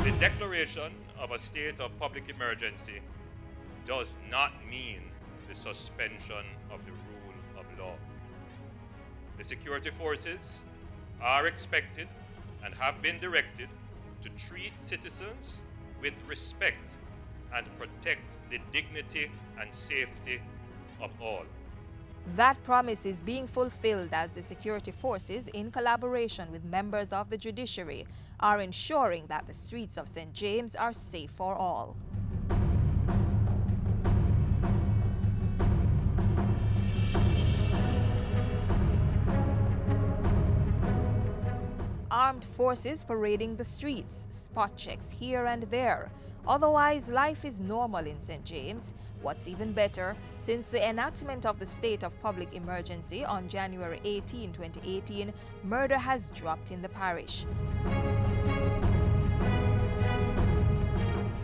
The declaration of a state of public emergency does not mean the suspension of the rule of law. The security forces are expected and have been directed to treat citizens with respect and protect the dignity and safety of all. That promise is being fulfilled as the security forces, in collaboration with members of the judiciary, are ensuring that the streets of St. James are safe for all. Armed forces parading the streets, spot checks here and there. Otherwise, life is normal in St. James. What's even better, since the enactment of the state of public emergency on January 18, 2018, murder has dropped in the parish.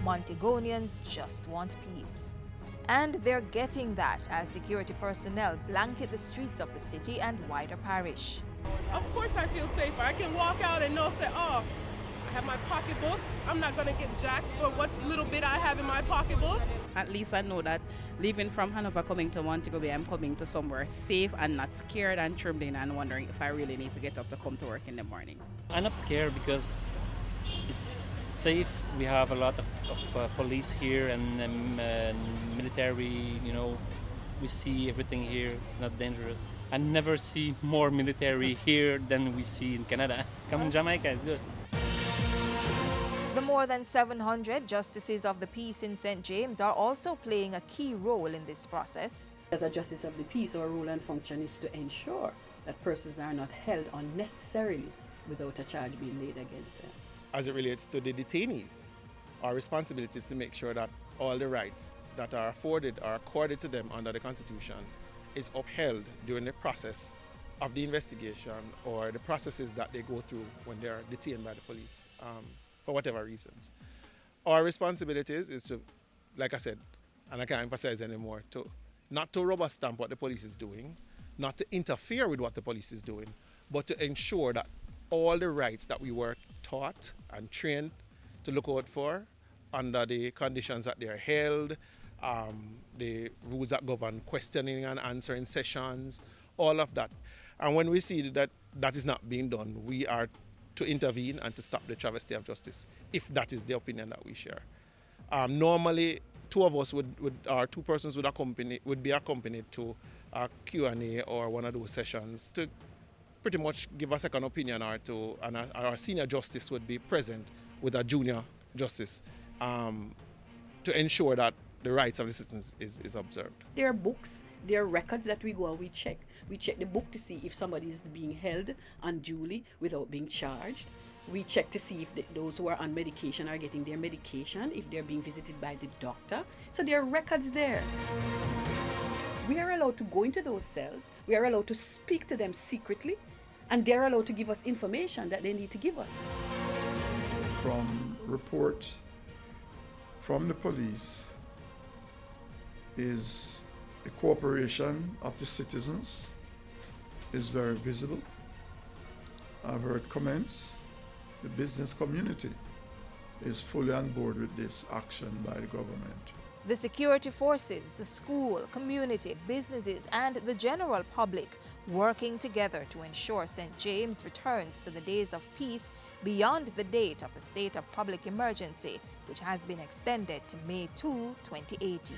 Montegonians just want peace. And they're getting that as security personnel blanket the streets of the city and wider parish. Of course I feel safer. I can walk out and know, say, oh, I have my pocketbook. I'm not going to get jacked for what's little bit I have in my pocketbook. At least I know that leaving from Hanover coming to Montego Bay, I'm coming to somewhere safe and not scared and trembling and wondering if I really need to get up to come to work in the morning. I'm not scared because it's safe. We have a lot of police here and military, you know. We see everything here. It's not dangerous. I never see more military here than we see in Canada. Coming to Jamaica is good. The more than 700 justices of the peace in St. James are also playing a key role in this process. As a justice of the peace, our role and function is to ensure that persons are not held unnecessarily without a charge being laid against them. As it relates to the detainees, our responsibility is to make sure that all the rights that are afforded or accorded to them under the Constitution is upheld during the process of the investigation or the processes that they go through when they're detained by the police for whatever reasons. Our responsibility is to, like I said, and I can't emphasize anymore, to not to rubber stamp what the police is doing, not to interfere with what the police is doing, but to ensure that all the rights that we were taught and trained to look out for under the conditions that they are held, the rules that govern questioning and answering sessions, all of that. And when we see that that is not being done, we are to intervene and to stop the travesty of justice, if that is the opinion that we share. Normally, two persons would be accompanied to a Q&A or one of those sessions to pretty much give a second opinion or two, and our senior justice would be present with a junior justice to ensure that the rights of the citizens is observed. There are books, there are records that we go and we check. We check the book to see if somebody is being held unduly without being charged. We check to see if those who are on medication are getting their medication, if they're being visited by the doctor. So there are records there. We are allowed to go into those cells. We are allowed to speak to them secretly, and they're allowed to give us information that they need to give us. From report from the police is the cooperation of the citizens is very visible. I've heard comments. The business community is fully on board with this action by the government. The security forces, the school, community, businesses, and the general public working together to ensure St. James returns to the days of peace beyond the date of the state of public emergency, which has been extended to May 2, 2018.